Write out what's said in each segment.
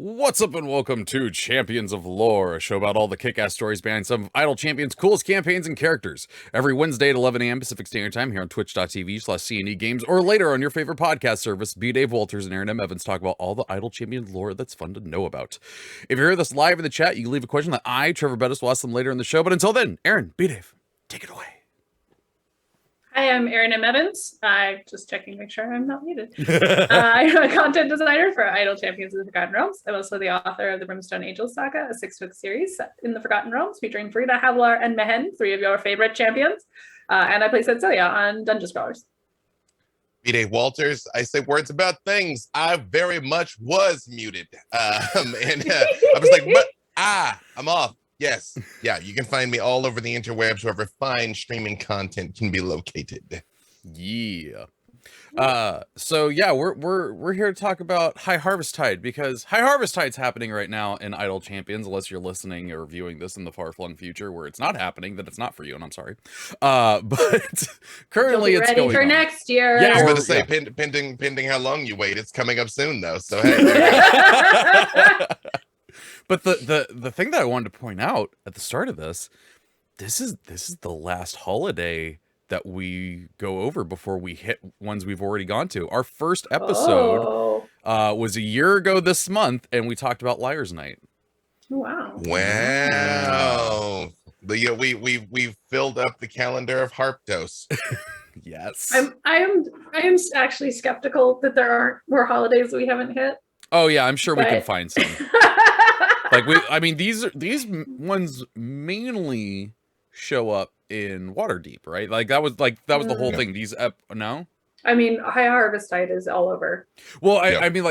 What's up and welcome to Champions of Lore, a show about all the kick-ass stories behind some of Idle Champions' coolest campaigns and characters. Every Wednesday at 11 a.m. Pacific Standard Time here on twitch.tv/CNE Games, or later on your favorite podcast service. B. Dave Walters and Erin M. Evans talk about all the Idle Champions lore that's fun to know about. If you hear this live in the chat, you can leave a question that I, Treavor Bettis, will ask them later in the show. But until then, Erin, B. Dave, take it away. Hi, I'm Erin M. Evans. I'm just checking to make sure I'm not muted. I'm a content designer for Idle Champions of the Forgotten Realms. I'm also the author of the Brimstone Angels Saga, a 6-book series set in the Forgotten Realms featuring Frida, Havilar, and Mehen, 3 of your favorite champions. And I play Cecilia on Dungeon Scrawlers. B. Dave Walters, I say words about things. I very much was muted. I was like, but I'm off. Yes. Yeah, you can find me all over the interwebs wherever fine streaming content can be located. Yeah. So yeah, we're here to talk about Highharvestide because Highharvestide's happening right now in Idle Champions, unless you're listening or viewing this in the far-flung future where it's not happening, then it's not for you, and I'm sorry. But currently it's ready going for on. next year. Yeah, I was going to say, yeah. pending how long you wait, it's coming up soon though. So hey. But the thing that I wanted to point out at the start of this is the last holiday that we go over before we hit ones we've already gone to. Our first episode was a year ago this month, and we talked about Liar's Night. Wow. Wow. But yeah, we filled up the calendar of Harpdos. Yes. I am actually skeptical that there aren't more holidays we haven't hit. Oh yeah, I'm sure we can find some. These ones mainly show up in Waterdeep, right? That was the whole thing. No. I mean, Highharvestide is all over. Well, I mean,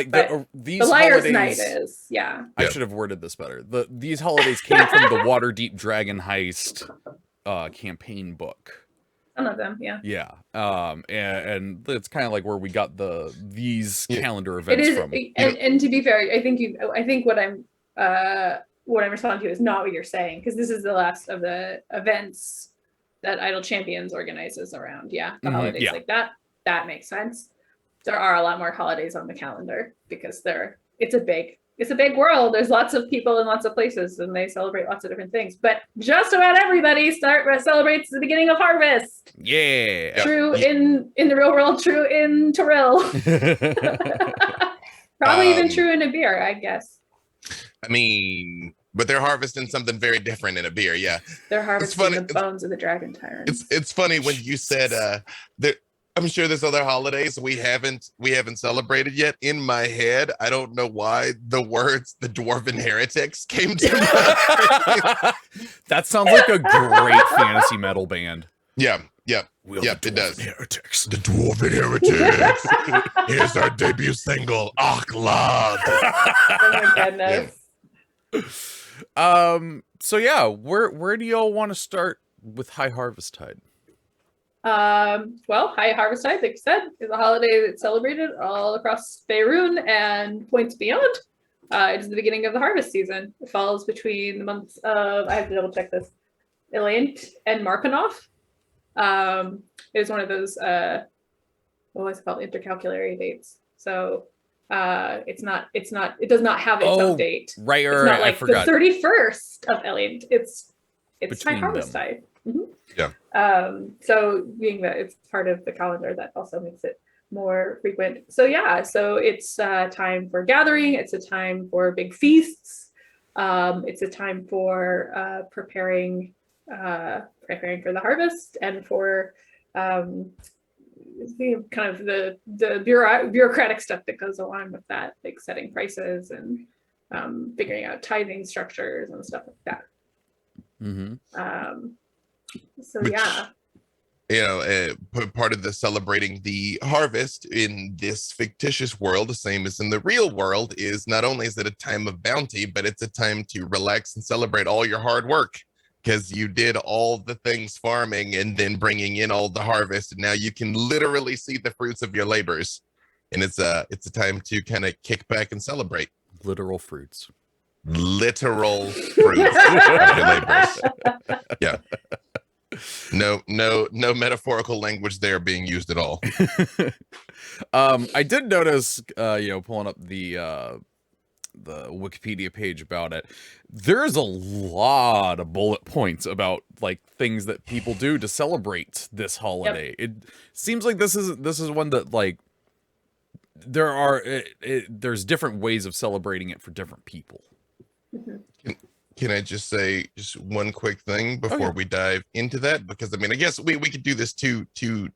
these the Liar's holidays, Night is, yeah. I should have worded this better. These holidays came from the Waterdeep Dragon Heist campaign book. Some of them, yeah. Yeah. And it's kind of like where we got these calendar events from. And to be fair, I think what I'm responding to is not what you're saying, because this is the last of the events that Idle Champions organizes around. Yeah, the holidays like that. That makes sense. There are a lot more holidays on the calendar because it's a big world. There's lots of people in lots of places, and they celebrate lots of different things. But just about everybody celebrates the beginning of harvest. Yeah. True in the real world. True in Toril. Probably even true in a beer, I guess. I mean, but they're harvesting something very different in a beer. Yeah. They're harvesting the bones of the dragon tyrants. It's funny when you said I'm sure there's other holidays we haven't celebrated yet. In my head, I don't know why the words "the Dwarven Heretics" came to mind. That sounds like a great fantasy metal band. Yeah, it does. Heretics. The Dwarven Heretics. Here's our debut single, Akhlad. Oh my goodness. So yeah, where do y'all want to start with Highharvestide? Well, Highharvestide, like you said, is a holiday that's celebrated all across Faerun and points beyond. It is the beginning of the harvest season. It falls between the months of, I have to double check this, Elaint and Markanoff. It is one of those, what is it called, intercalculary dates. So it does not have its own date. Right, it's not like I forgot. The 31st of Elaint. It's Between Highharvestide. Mm-hmm. Yeah. So being that it's part of the calendar, that also makes it more frequent. So yeah, so it's time for gathering. It's a time for big feasts. It's a time for preparing for the harvest and for kind of the bureaucratic stuff that goes along with that, like setting prices and figuring out tithing structures and stuff like that. Mm-hmm. So yeah, part of the celebrating the harvest in this fictitious world, the same as in the real world, is not only is it a time of bounty, but it's a time to relax and celebrate all your hard work, because you did all the things farming and then bringing in all the harvest, and now you can literally see the fruits of your labors, and it's a time to kind of kick back and celebrate. Literal fruits of your labors. Yeah. No metaphorical language there being used at all. I did notice, pulling up the Wikipedia page about it, there's a lot of bullet points about like things that people do to celebrate this holiday. It seems like this is one that like there's different ways of celebrating it for different people. Can I just say just one quick thing before we dive into that? Because I mean, I guess we could do this too. You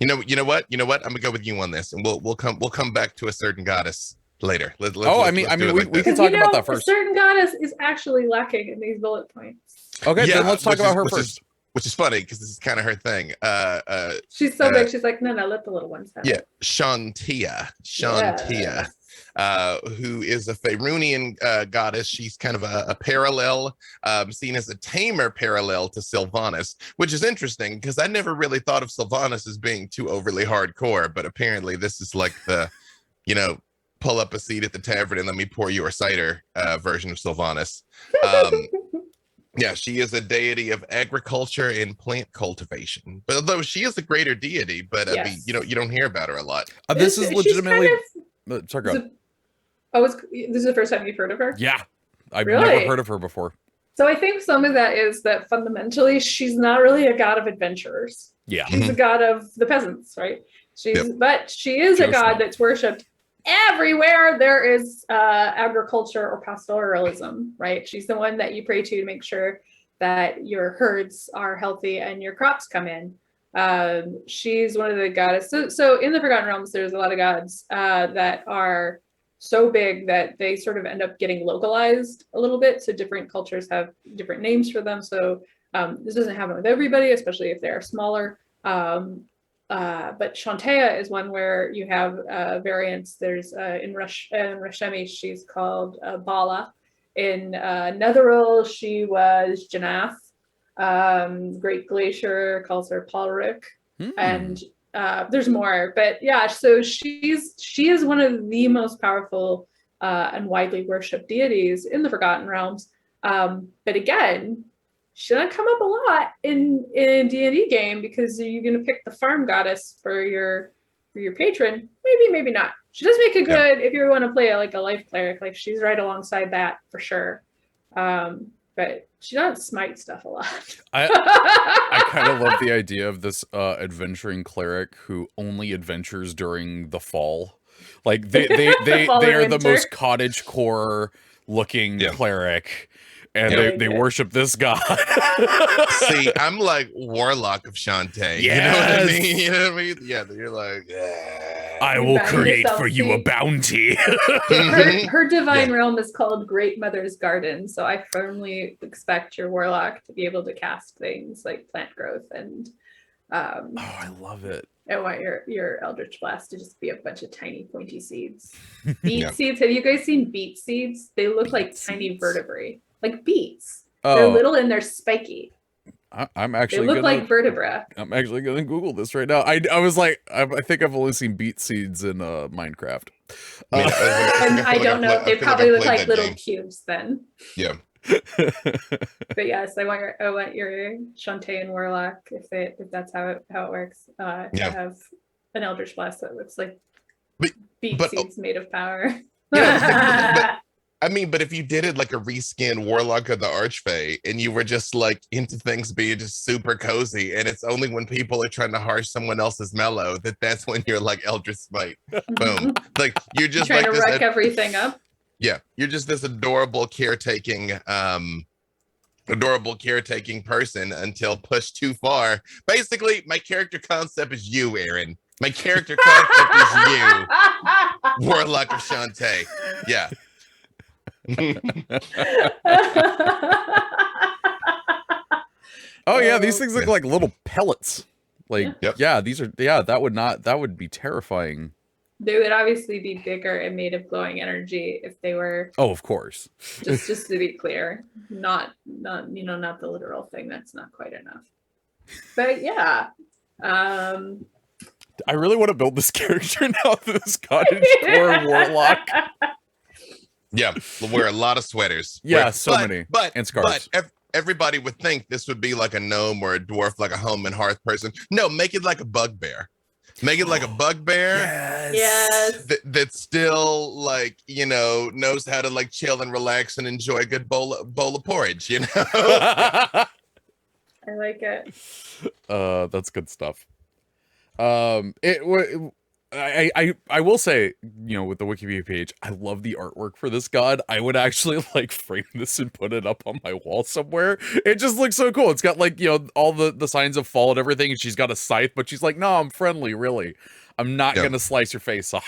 know what? I'm gonna go with you on this, and we'll come back to a certain goddess later. Let's we can talk about that first. A certain goddess is actually lacking in these bullet points. Okay, then let's talk about her first. Which is funny because this is kind of her thing. She's so big. She's like, no, let the little ones have it. Chauntea, who is a Faerunian goddess. She's kind of a parallel, seen as a tamer parallel to Sylvanas, which is interesting because I never really thought of Sylvanas as being too overly hardcore, but apparently this is like the, pull up a seat at the tavern and let me pour you a cider version of Sylvanas. Yeah, she is a deity of agriculture and plant cultivation. But although she is a greater deity, but I mean, you don't hear about her a lot. This is legitimately. Sorry, go ahead. This is the first time you've heard of her? Yeah, I've never heard of her before. So I think some of that is that fundamentally she's not really a god of adventurers. Yeah, she's a god of the peasants, right? But she is a god that's worshipped everywhere there is agriculture or pastoralism, right? She's the one that you pray to make sure that your herds are healthy and your crops come in. She's one of the goddesses. So in the Forgotten Realms, there's a lot of gods that are so big that they sort of end up getting localized a little bit. So different cultures have different names for them. So this doesn't happen with everybody, especially if they're smaller. But Chauntea is one where you have variants. There's in Rashemi, she's called Bala. In Netheril, she was Janath. Great Glacier calls her Palrik. And there's more. But yeah, so she is one of the most powerful and widely worshipped deities in the Forgotten Realms. But again, she doesn't come up a lot in a D&D game because you're going to pick the farm goddess for your patron. Maybe not. She does make a good if you want to play like a life cleric. Like she's right alongside that for sure. But she doesn't smite stuff a lot. I kind of love the idea of this adventuring cleric who only adventures during the fall. Like they are the most cottage core looking cleric. And they worship this god. See, I'm like Warlock of Chauntea. Yes. You know what I mean? Yeah, you're like, I will create for you a bounty. her divine realm is called Great Mother's Garden. So I firmly expect your warlock to be able to cast things like plant growth and I love it. I want your Eldritch Blast to just be a bunch of tiny pointy seeds. Beet seeds. Have you guys seen beet seeds? They look like tiny vertebrae. Like beets. They're little and they're spiky. I'm actually they look like vertebra. I'm actually gonna Google this right now. I was like, I think I've only seen beet seeds in Minecraft. And I don't know. They probably look like little cubes then. Yeah. But yes, I want your Chauntea and Warlock if that's how it works. To have an Eldritch Blast that looks like beet seeds made of power. Yeah, but if you did it like a reskin Warlock of the Archfey and you were just like into things being just super cozy and it's only when people are trying to harsh someone else's mellow that's when you're like Eldritch Smite. Boom. Like you're just trying like to wreck everything up. Yeah. You're just this adorable caretaking person until pushed too far. Basically, my character concept is you, Erin. My character concept is you. Warlock of Chauntea. Yeah. Oh yeah, these things look like little pellets. Like that would be terrifying. They would obviously be bigger and made of glowing energy if they were. Oh, of course. just to be clear, not the literal thing. That's not quite enough. But yeah. I really want to build this character now. This cottage core warlock. Yeah, we'll wear a lot of sweaters. Yeah, many. And scarves. But everybody would think this would be like a gnome or a dwarf, like a home and hearth person. No, make it like a bugbear. Make it like a bugbear. Yes. That still like, you know, knows how to like chill and relax and enjoy a good bowl of porridge, you know. I like it. That's good stuff. I will say, you know, with the Wikipedia page, I love the artwork for this god. I would actually like frame this and put it up on my wall somewhere. It just looks so cool. It's got like, you know, all the signs of fall and everything, and she's got a scythe, but she's like, no, I'm friendly, really. I'm not gonna slice your face off.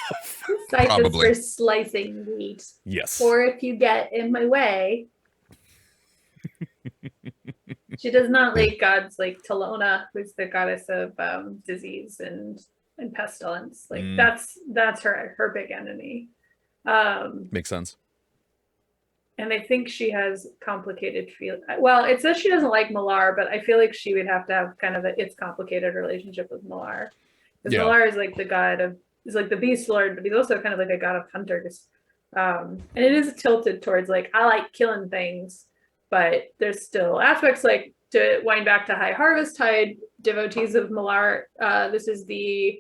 Scythe Probably. is for slicing meat. Yes. Or if you get in my way. She does not like gods like Talona, who's the goddess of disease and pestilence. Like that's her big enemy. Makes sense. And I think she has complicated feel. Well, it says she doesn't like Malar, but I feel like she would have to have kind of it's complicated relationship with Malar. Because Malar is like the god of, is like the beast lord, but he's also kind of like a god of hunters. And it is tilted towards like, I like killing things, but there's still aspects like, to wind back to Highharvestide, devotees of Malar. This is the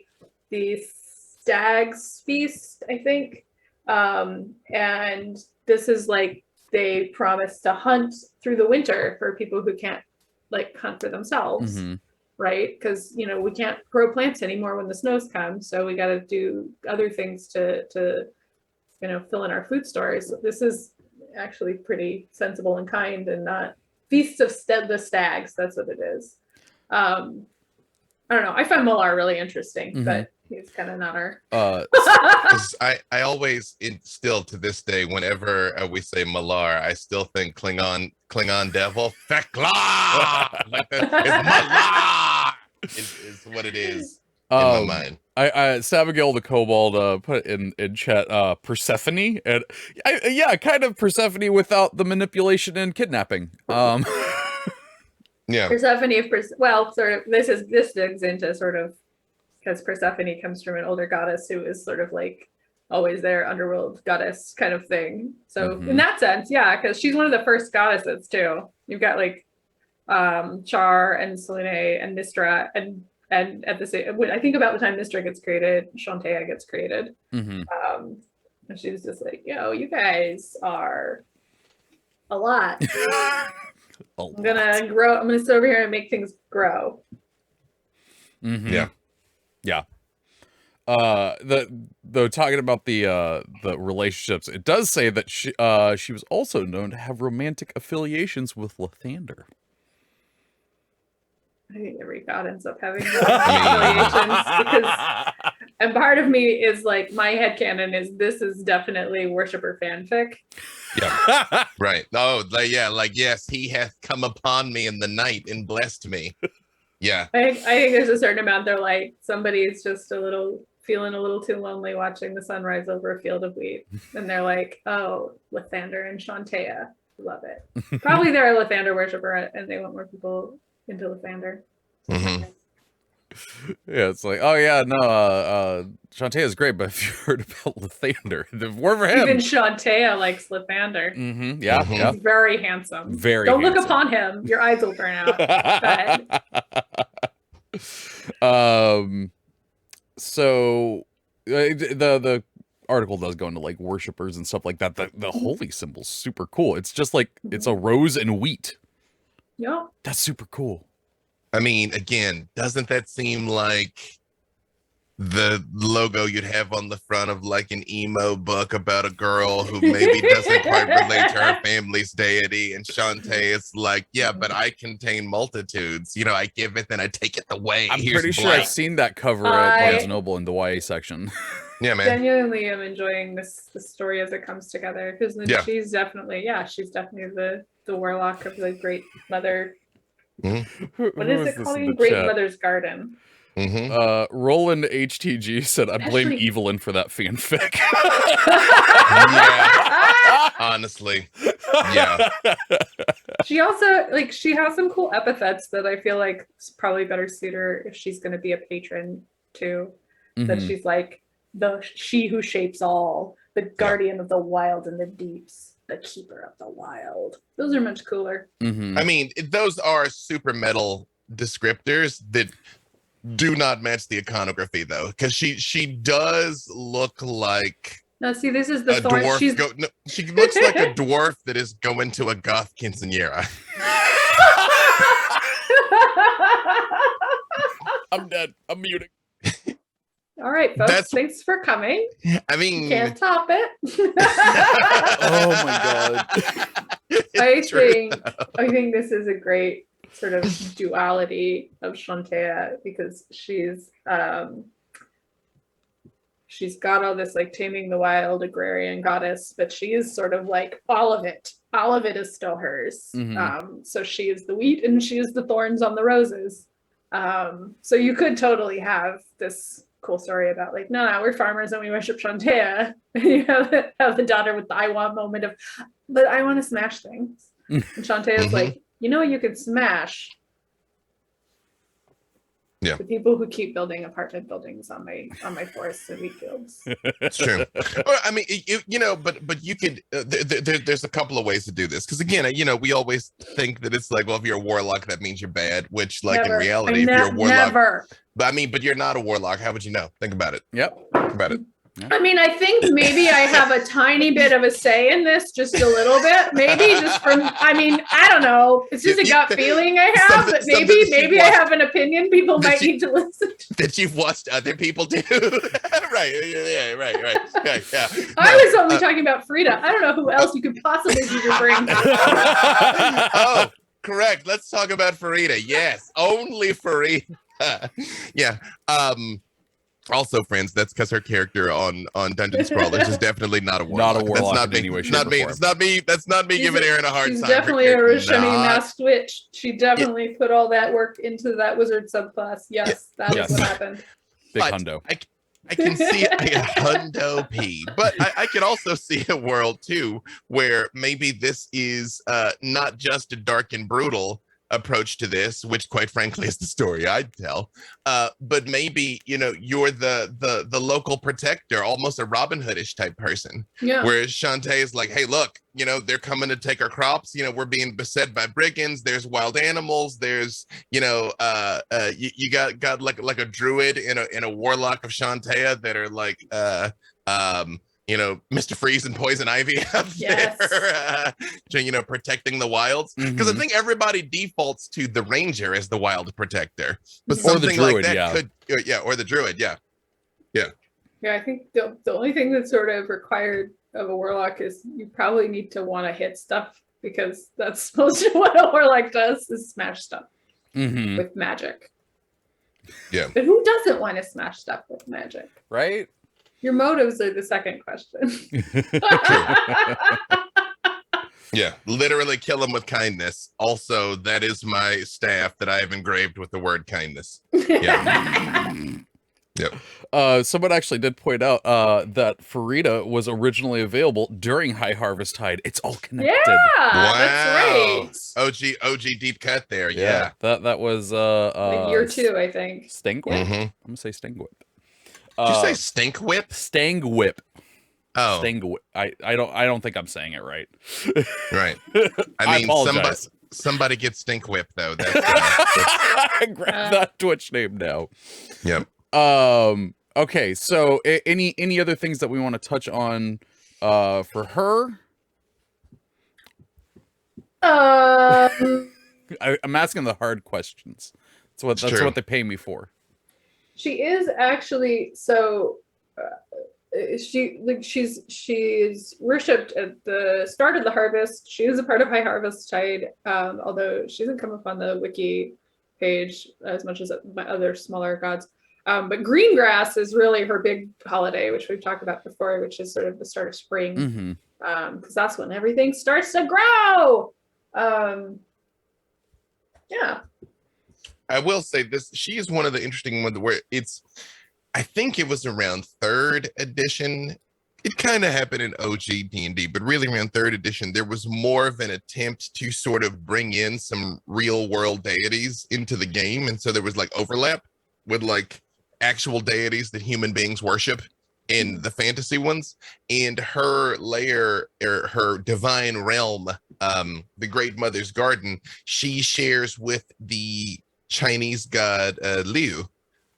Stag's Feast, I think. And this is like, they promise to hunt through the winter for people who can't like hunt for themselves. Right? Because, you know, we can't grow plants anymore when the snows come. So we got to do other things to, you know, fill in our food stores. This is actually pretty sensible and kind and not Feasts of the Stags. That's what it is. I don't know. I find Malar really interesting, but he's kind of not our. I always still to this day, whenever we say Malar, I still think Klingon devil. Fekla! Like that is what it is in my mind. I Sabigail the Kobold put in chat Persephone, and yeah, kind of Persephone without the manipulation and kidnapping. Yeah. Persephone well, sort of this digs into sort of, because Persephone comes from an older goddess who is sort of like always there, underworld goddess kind of thing. So in that sense, yeah, because she's one of the first goddesses too. You've got like Char and Selene and Mystra, and at the same, when I think about the time Mystra gets created, Chauntea gets created. And she's just like, yo, you guys are a lot. I'm gonna grow. I'm gonna sit over here and make things grow. Yeah. Though talking about the relationships, it does say that she was also known to have romantic affiliations with Lathander. I think every god ends up having affiliations because, and part of me is like, my headcanon is this is definitely worshipper fanfic. Yeah. Right. Oh, like yes, he hath come upon me in the night and blessed me. Yeah. I think there's a certain amount they're like, somebody's just feeling a little too lonely watching the sunrise over a field of wheat. And they're like, oh, Lathander and Chauntea. Love it. Probably they're a Lathander worshiper and they want more people into Lathander. Yeah, it's like, oh yeah, no, Chauntea is great, but if you heard about Lathander, the war for him. Even Chauntea likes Lathander. Yeah, He's very handsome. Very Don't handsome. look upon him. Your eyes will burn out. So the article does go into like worshipers and stuff like that. The holy symbol's super cool. It's just like it's a rose and wheat. Yep. That's super cool. I mean, again, doesn't that seem like the logo you'd have on the front of like an emo book about a girl who maybe doesn't quite relate to her family's deity? And Chauntea is like, yeah, but I contain multitudes. You know, I give it, then I take it away. I'm Here's pretty sure blank. I've seen that cover at Barnes & Noble in the YA section. Yeah, man. Genuinely am enjoying the story as it comes together because she's definitely the warlock of the Great Mother. What is it called? Great Mother's Garden. Roland HTG said, I blame Evelyn for that fanfic. Yeah. Honestly. Yeah. She also, like, she has some cool epithets that I feel like probably better suit her if she's going to be a patron too. That she's like, she who shapes all, the guardian of the wild and the deeps, the keeper of the wild. Those are much cooler. I mean, those are super metal descriptors that do not match the iconography though, because she does look like Now, see, this is the a thorn. dwarf. She's No, she looks like a dwarf that is going to a goth quinceanera. I'm dead. I'm muting. All right, folks. That's- Thanks for coming. I mean, Can't top it. Oh my god. I it's true. think this is a great sort of duality of Chauntea, because she's got all this like taming the wild agrarian goddess, but she is sort of like all of it is still hers. So she is the wheat and she is the thorns on the roses. So you could totally have this cool story about like, no, we're farmers and we worship Chauntea. And you have the daughter with the I want moment of, but I want to smash things. And Chauntea is like, you could smash. Yeah. The people who keep building apartment buildings on my forests and wheat fields. It's true. Well, I mean, but you could. There's a couple of ways to do this, because again, we always think that it's like, well, if you're a warlock, that means you're bad. Which, like, Never. in reality, if you're a warlock, Never. but you're not a warlock. How would you know? Think about it. Yep. Think about it. I mean, I think maybe I have a tiny bit of a say in this, just a little bit. Maybe just from, I don't know. It's just a gut feeling I have, but maybe I have an opinion people might need to listen to. That you've watched other people do. Right. Yeah, right. Yeah. I was only talking about Frida. I don't know who else you could possibly be referring to. Oh, correct. Let's talk about Farida. Yes, only Farida. Yeah. Also, friends, that's because her character on Dungeon Scrawlers is definitely not a warlock. Not a warlock That's not in me. any way, It's shape, not or me. form. It's not me. That's not me giving Erin a hard She's time. definitely a Rishani Not- masked witch. She definitely put all that work into that wizard subclass. Yes, that was what happened. Big But hundo. I can see a hundo P, but I can also see a world too where maybe this is not just a dark and brutal approach to this, which quite frankly is the story I'd tell, but maybe you're the local protector, almost a Robin Hoodish type person. Yeah. Whereas Chauntea is like, hey, look, they're coming to take our crops. We're being beset by brigands. There's wild animals. There's you got like a druid and a warlock of Chauntea that are like Mr. Freeze and Poison Ivy up there, protecting the wilds. Because I think everybody defaults to the ranger as the wild protector, but something like that could, or the druid, yeah. I think the only thing that's sort of required of a warlock is you probably need to want to hit stuff, because that's mostly what a warlock does, is smash stuff with magic. Yeah. But who doesn't want to smash stuff with magic? Right? Your motives are the second question. Yeah, literally kill them with kindness. Also, that is my staff that I have engraved with the word kindness. Yeah. Yep. Someone actually did point out that Farida was originally available during Highharvestide. It's all connected. Yeah, Wow. that's right. OG deep cut there. Yeah. That was Like year 2, I think. Stingwhip? I'm gonna say Stingwhip. Did you say stink whip? Stangwhip. Oh, Stingwhip. I don't think I'm saying it right. right. I mean, apologize. somebody gets stink whip though. That's Grab that Twitch name now. yep. Okay, so any other things that we want to touch on for her? I'm asking the hard questions. That's what they pay me for. She is actually she's worshipped at the start of the harvest. She is a part of Highharvestide, although she doesn't come up on the wiki page as much as my other smaller gods. But green grass is really her big holiday, which we've talked about before, which is sort of the start of spring, because that's when everything starts to grow. Yeah. I will say this: she is one of the interesting ones where I think it was around 3rd edition. It kind of happened in OG D&D, but really around 3rd edition, there was more of an attempt to sort of bring in some real world deities into the game, and so there was like overlap with like actual deities that human beings worship in the fantasy ones, and her lair, or her divine realm, the Great Mother's Garden, she shares with the Chinese god Liu,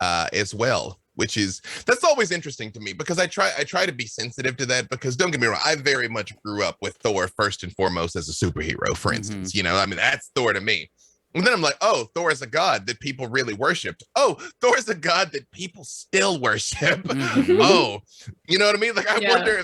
as well, that's always interesting to me, because I try to be sensitive to that, because don't get me wrong, I very much grew up with Thor first and foremost as a superhero, for instance. I mean, that's Thor to me. And then I'm like, oh, Thor is a god that people really worshipped. Oh, Thor is a god that people still worship. Oh, you know what I mean? Like, I wonder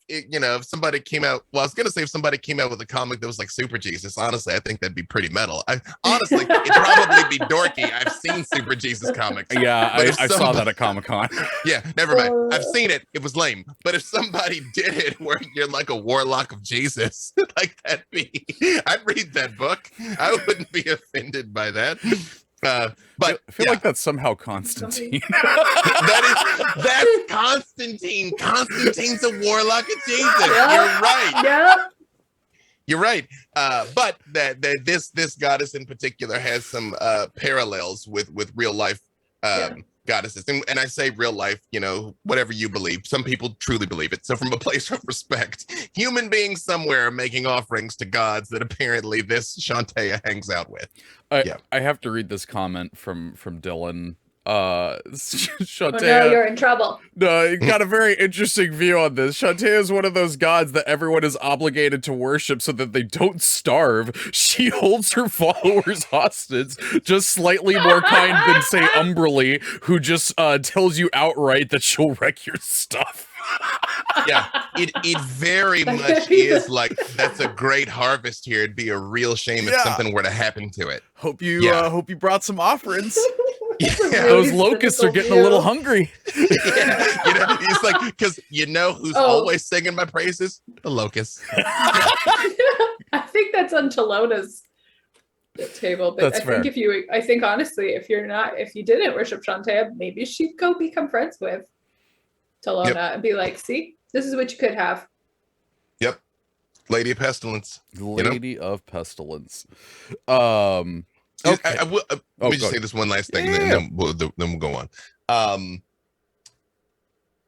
if somebody came out. Well, I was gonna say, if somebody came out with a comic that was like Super Jesus. Honestly, I think that'd be pretty metal. Honestly, it'd probably be dorky. I've seen Super Jesus comics. Yeah, I saw that at Comic-Con. Yeah, never mind. I've seen it. It was lame. But if somebody did it where you're like a warlock of Jesus, like I'd read that book. I wouldn't be offended by that. But I feel like that's somehow Constantine. that's Constantine. Constantine's a warlock of Jesus. Yep. You're right. Yep. You're right. But this goddess in particular has some parallels with real life goddesses. And I say real life, whatever you believe. Some people truly believe it. So from a place of respect, human beings somewhere are making offerings to gods that apparently this Chauntea hangs out with. I have to read this comment from Dylan. Chauntea, Oh no, you're in trouble. No, you got a very interesting view on this. Chauntea is one of those gods that everyone is obligated to worship so that they don't starve. She holds her followers hostage, just slightly more kind than, say, Umberly, who just tells you outright that she'll wreck your stuff. Yeah, it very much is like, that's a great harvest here. It'd be a real shame if something were to happen to it. Hope you brought some offerings. Yeah. Those locusts are getting a little hungry. Yeah, it's like, because who's always singing my praises? The locusts. I think that's on Talona's table, but That's I think honestly, if you didn't worship Chauntea, maybe she'd go become friends with Talona and be like, see, this is what you could have. Yep. Lady of Pestilence. Lady of Pestilence. Okay. Let me just say this one last thing, and then we'll go on.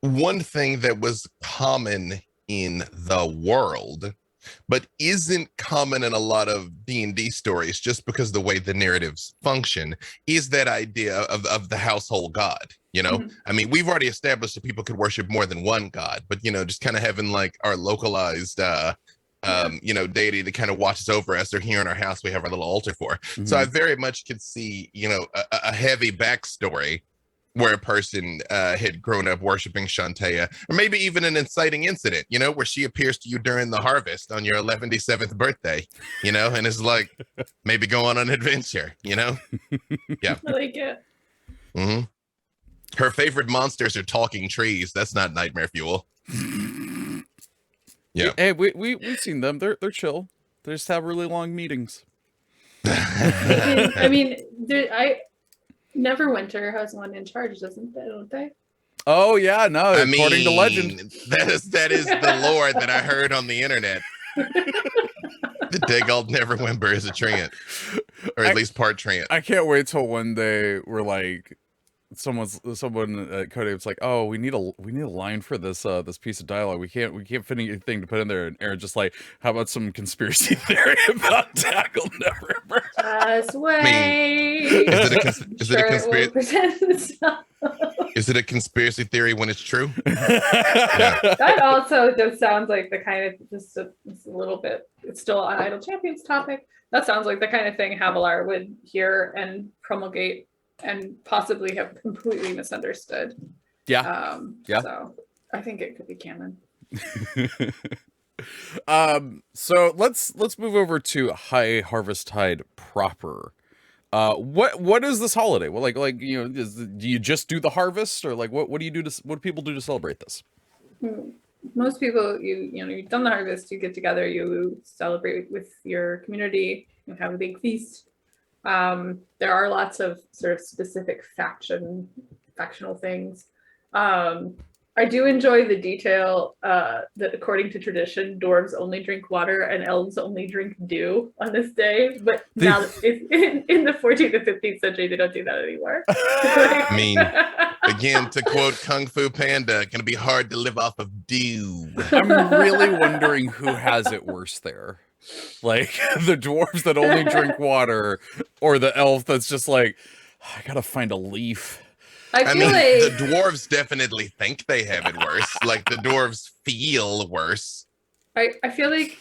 One thing that was common in the world, but isn't common in a lot of D&D stories, just because of the way the narratives function, is that idea of the household god. I mean, we've already established that people could worship more than one god, but just kind of having like our localized deity that kind of watches over us, or here in our house we have our little altar for. So I very much could see a heavy backstory where a person had grown up worshiping Chauntea, or maybe even an inciting incident, where she appears to you during the harvest on your 117th birthday, and is like, maybe go on an adventure. Yeah, I like it. Her favorite monsters are talking trees. That's not nightmare fuel. Yeah. Hey, we've seen them. They're chill. They just have really long meetings. I mean, Neverwinter has one in charge, don't they? Oh yeah, no. According to legend, that is the lore that I heard on the internet. The Dagald Neverwinter is a treant, or at least part treant. I can't wait till one day we're like, someone at Code's like, oh, we need a line for this piece of dialogue. We can't fit anything to put in there. And Aaron just like, how about some conspiracy theory about Dagald Neverwinter? Just wait. Is it a conspiracy theory when it's true? That also just sounds like the kind of it's a little bit. It's still an Idle Champions topic. That sounds like the kind of thing Havilar would hear and promulgate, and possibly have completely misunderstood. Yeah. So I think it could be canon. So let's move over to Highharvestide proper. What is this holiday? Well, do you just do the harvest, or like what do you do what do people do to celebrate this? Most people, you've done the harvest, you get together, you celebrate with your community, you have a big feast. There are lots of sort of specific factional things. I do enjoy the detail that according to tradition, dwarves only drink water and elves only drink dew on this day. But now in the 14th and 15th century, they don't do that anymore. I mean, again, to quote Kung Fu Panda, gonna be hard to live off of dew. I'm really wondering who has it worse there. Like the dwarves that only drink water, or the elf that's just like, I gotta find a leaf. I I feel mean, like the dwarves definitely think they have it worse. Like the dwarves feel worse. I feel like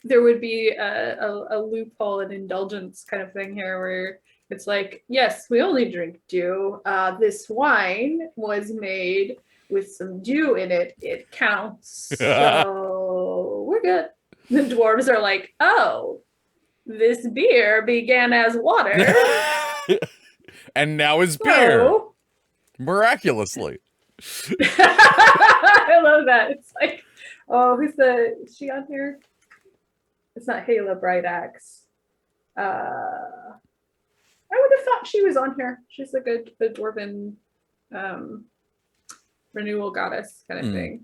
there would be a loophole, an indulgence kind of thing here where it's like, yes, we only drink dew. This wine was made with some dew in it. It counts. So we're good. The dwarves are like, oh, this beer began as water. And now is beer. So Miraculously. I love that. It's like, oh, is she on here? It's not Hala Brightaxe. I would have thought she was on here. She's like a dwarven renewal goddess kind of thing.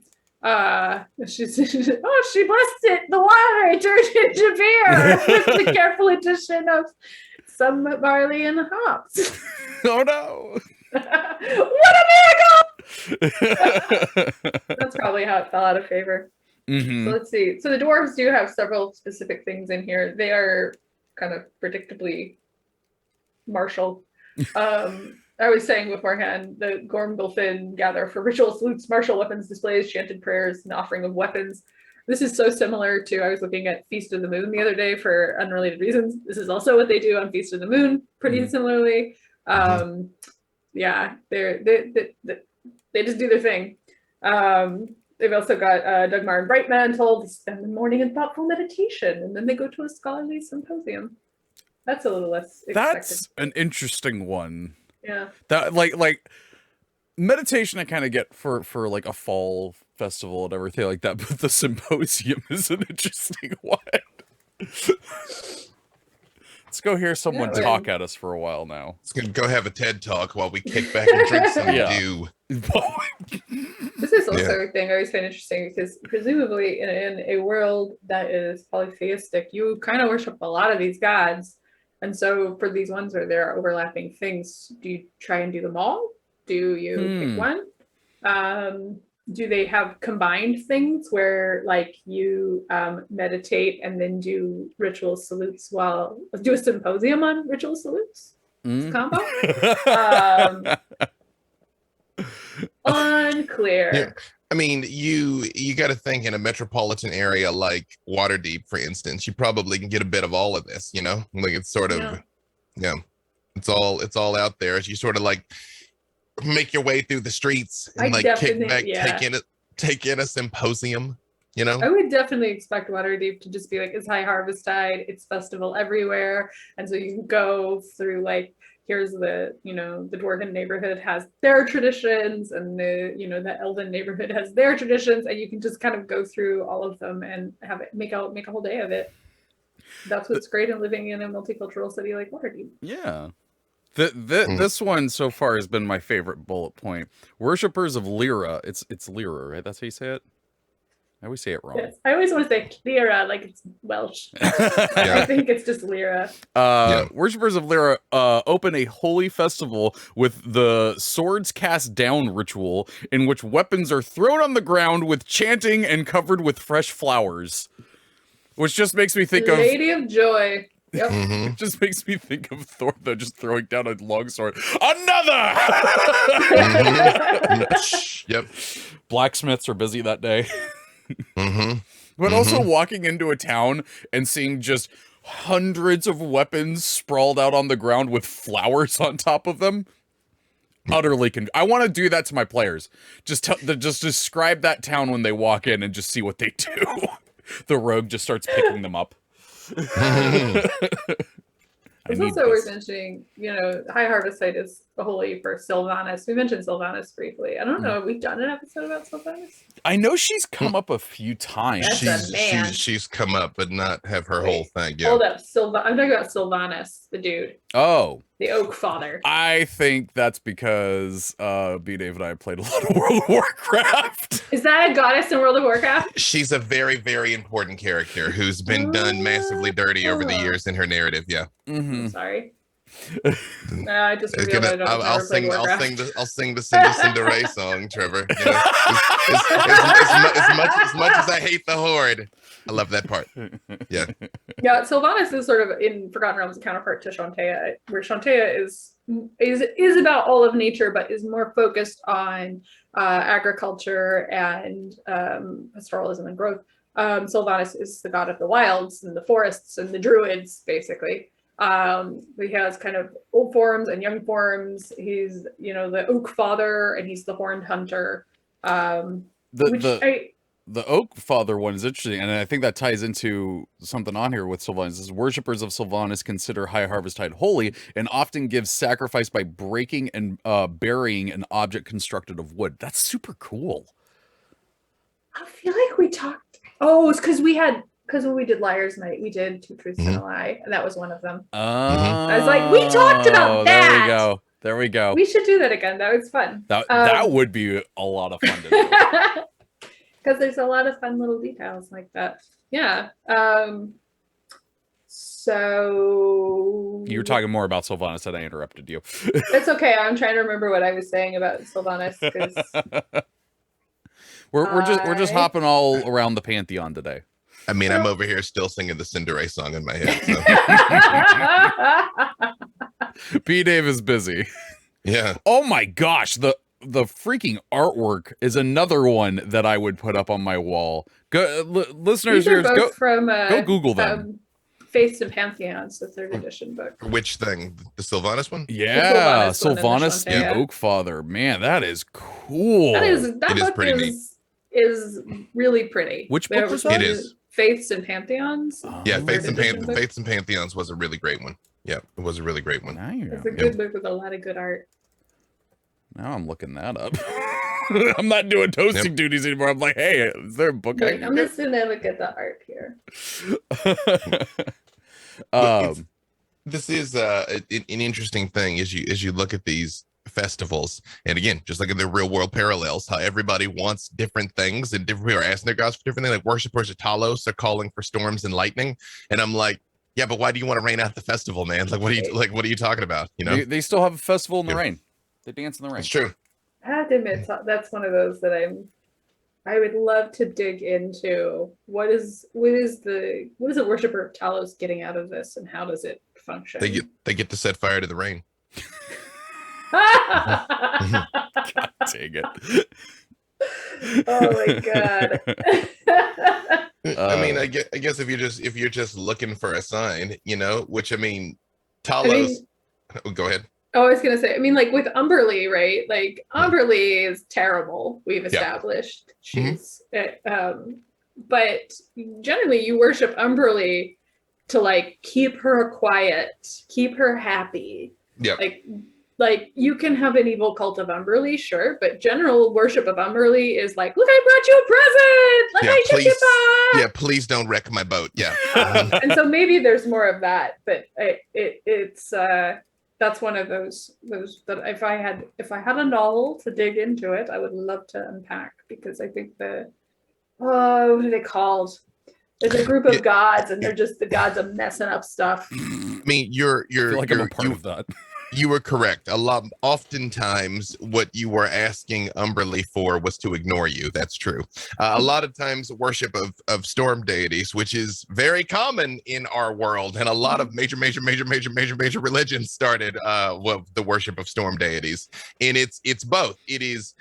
She's oh, she blessed it. The water it turned into beer with the careful addition of some barley and hops. Oh no. What a miracle! That's probably how it fell out of favor. Mm-hmm. So let's see. So the dwarves do have several specific things in here. They are kind of predictably martial. I was saying beforehand, the Gormgulfin gather for ritual salutes, martial weapons displays, chanted prayers, and offering of weapons. This is so similar to, I was looking at Feast of the Moon the other day for unrelated reasons. This is also what they do on Feast of the Moon, pretty similarly. Yeah, they just do their thing. They've also got Dugmar and Brightmantle. They spend the morning in thoughtful meditation, and then they go to a scholarly symposium. That's a little less expected. That's an interesting one. Yeah. That like meditation I kind of get for like a fall festival and everything like that, but the symposium is an interesting one. Let's go hear someone talk at us for a while now. Let's go have a TED talk while we kick back and drink some dew. This is also a thing I always find interesting because presumably in a world that is polytheistic, you kind of worship a lot of these gods. And so for these ones where there are overlapping things, do you try and do them all? Do you pick one? Do they have combined things where like you meditate and then do ritual salutes do a symposium on ritual salutes? Combo? Unclear. Yeah. I mean, you got to think in a metropolitan area like Waterdeep, for instance, you probably can get a bit of all of this, you know, like it's sort of, it's all out there as you sort of like make your way through the streets and like kick back, take in a symposium, you know. I would definitely expect Waterdeep to just be like, it's Highharvestide, it's festival everywhere, and so you can go through like, here's the, the dwarven neighborhood has their traditions and the elven neighborhood has their traditions, and you can just kind of go through all of them and have it make a whole day of it. That's what's great in living in a multicultural city like Waterdeep. Yeah. This one so far has been my favorite bullet point. Worshippers of Lyra. It's Lyra, right? That's how you say it? I always say it wrong. Yes. I always want to say Lyra like it's Welsh. I think it's just Lyra. Worshippers of Lyra open a holy festival with the Swords Cast Down ritual, in which weapons are thrown on the ground with chanting and covered with fresh flowers. Which just makes me think of Lady of Joy. Yep. It just makes me think of Thor, though, just throwing down a longsword. Another! Yep. Blacksmiths are busy that day. But also walking into a town and seeing just hundreds of weapons sprawled out on the ground with flowers on top of them. Utterly I want to do that to my players. Just describe that town when they walk in and just see what they do. The rogue just starts picking them up. It's also worth mentioning, Highharvestide is holy for Sylvanas. We mentioned Sylvanas briefly. I don't know, have we done an episode about Sylvanas? I know she's come up a few times. She's come up, but not have her whole thing. Yeah. Hold up, I'm talking about Sylvanas, the dude. Oh. The Oak Father. I think that's because B-Dave and I played a lot of World of Warcraft. Is that a goddess in World of Warcraft? She's a very, very important character who's been done massively dirty over the years in her narrative. Yeah. I'm sorry. I just revealed I don't I'll sing the Cinderella song, Trevor. As much as I hate the Horde, I love that part. Yeah. Yeah, Sylvanas is sort of in Forgotten Realms a counterpart to Chauntea, where Chauntea is is about all of nature, but is more focused on agriculture and pastoralism and growth. Sylvanas is the god of the wilds and the forests and the druids, basically. He has kind of old forms and young forms. He's, the oak father, and he's the horned hunter. The Oak Father one is interesting, and I think that ties into something on here with Sylvanas. Is worshippers of Sylvanas consider Highharvestide holy and often give sacrifice by breaking and burying an object constructed of wood. That's super cool. I feel like we talked. Oh, it's because when we did Liar's Night, we did Two Truths and a Lie, and that was one of them. I was like, we talked about that. There we go. We should do that again. That was fun. That would be a lot of fun to do. Because there's a lot of fun little details like that. Yeah. So you were talking more about Sylvanas, and I interrupted you. It's okay. I'm trying to remember what I was saying about Sylvanas, because we're just hopping all around the pantheon today. I mean, I'm over here still singing the Cinderella song in my head. So. P. Dave is busy. Yeah. Oh my gosh, the freaking artwork is another one that I would put up on my wall. Go, listeners, these are both from go Google them. Faiths and Pantheons, the 3rd edition book. Which thing? The Sylvanas one? Yeah, Sylvanas and Oak Father. Man, that is cool. That book pretty neat. Is really pretty. Which book was that? It is. Faiths and Pantheons. Yeah, Faiths and Pantheons was a really great one. Yeah, it was a really great one. It's a good book with a lot of good art. Now I'm looking that up. I'm not doing toasting duties anymore. I'm like, hey, is there a book? I'm just gonna look at the art here. This is an interesting thing as you look at these festivals, and again, just like in the real world parallels, how everybody wants different things, and different people are asking their gods for different things. Like worshippers of Talos are calling for storms and lightning, and I'm like, yeah, but why do you want to rain out the festival, man? Like, what are you talking about? They still have a festival in the rain. They dance in the rain. It's true. I have to admit, that's one of those that I would love to dig into. What is a worshiper of Talos getting out of this, and how does it function? They get to set fire to the rain. God dang it. Oh my god. I mean, I guess if you're just looking for a sign, which Talos. Go ahead. Oh, I was gonna say, like with Umberly, right? Like Umberly is terrible. We've established she's, but generally you worship Umberly to like keep her quiet, keep her happy. Yeah. Like you can have an evil cult of Umberly, sure, but general worship of Umberly is like, look, I brought you a present. Let me take it back. Yeah, please don't wreck my boat. Yeah. And so maybe there's more of that, but it's that's one of those that if I had a novel to dig into it, I would love to unpack, because I think what are they called? There's a group of gods, and they're just the gods of messing up stuff. I mean, you're I feel like I'm a part of that. You were correct. Oftentimes, what you were asking Umberly for was to ignore you. That's true. A lot of times, worship of storm deities, which is very common in our world, and a lot of major religions started with the worship of storm deities. And it's both. It is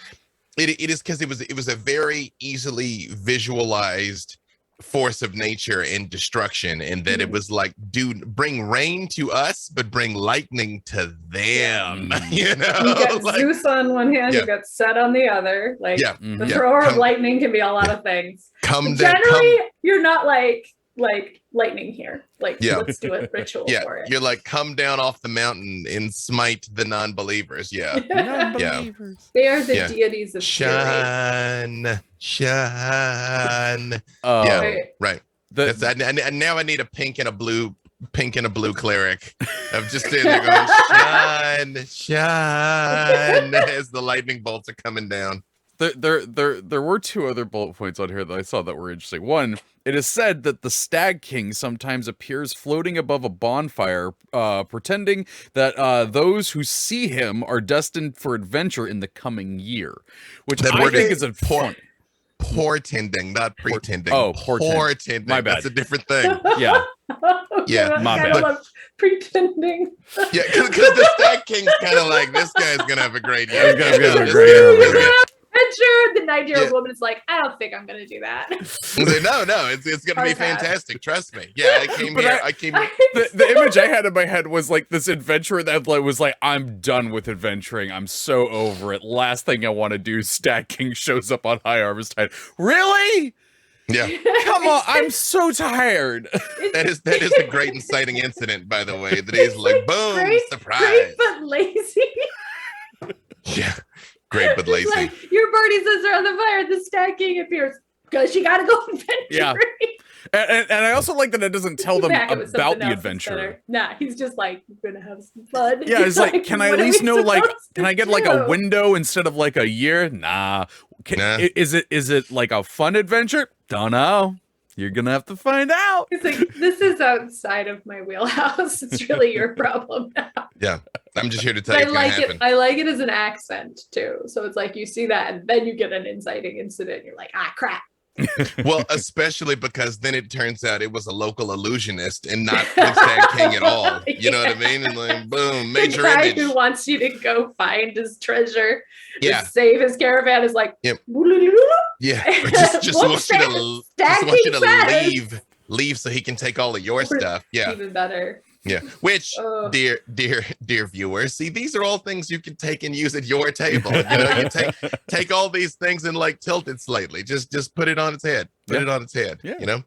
because it was a very easily visualized force of nature and destruction, and that it was like, dude, bring rain to us but bring lightning to them. You got Zeus on one hand, you got Set on the other. The thrower of lightning can be a lot of things. You're not like lightning here. Let's do a ritual for it. You're like, come down off the mountain and smite the non-believers. Non-believers. They are the deities of shine. Right. And now I need a pink and a blue cleric. I'm just standing there going, shine as the lightning bolts are coming down. There were two other bullet points on here that I saw that were interesting. One, it is said that the Stag King sometimes appears floating above a bonfire, pretending that those who see him are destined for adventure in the coming year, which I think is a portending, not pretending. Oh, portending. My bad. That's a different thing. Yeah. Yeah, my I bad. love pretending. Yeah, because the Stag King's kind of like, this guy's gonna have a great year. This guy's gonna have a This great guy- year over this here. guy- Adventure. The 9-year-old Yeah. woman is like, I don't think I'm gonna do that. No, it's gonna be Hard pass. fantastic. Trust me. Yeah, I came But here. I- I came here. The image I had in my head was like this adventurer that like, was like, I'm done with adventuring. I'm so over it. Last thing I want to do, Stag King shows up on Highharvestide. Really? Yeah, Come on, I'm so tired. that is the great inciting incident, by the way. That he's It's like, boom, great, surprise. great but lazy. Yeah, great but It's lazy. like, your birdie says are on the fire. The Stag King appears because you gotta go adventuring. Yeah. And I also like that it doesn't tell them Back it with about something the else that's adventure. better. Nah, he's just like, we're gonna have some fun. Yeah, it's like, can I at what are least we know, like, supposed can to I get like a do? window instead of like a year? Nah. Nah. Is it like a fun adventure? Don't know. You're gonna have to find out. It's like, this is outside of my wheelhouse. It's really your problem now. Yeah, I'm just here to tell I you it's gonna like happen. it. I like it as an accent too. So it's like you see that, and then you get an inciting incident. You're like, ah, crap. Well, especially because then it turns out it was a local illusionist and not the Stag King at all. You know what I mean? And like, boom, major the guy image. who wants you to go find his treasure, Yeah, to save his caravan, is like, Yep. "Woo-loo-loo-loo." yeah. Or just Whoops, wants you to Stag just wants you King to says. leave so he can take all of your Or- stuff. Yeah, Even better. yeah. Which, Oh. dear viewers, see, these are all things you can take and use at your table. You know, you take all these things and like tilt it slightly. Just put it on its head. Put Yeah. it on its head. Yeah. You know.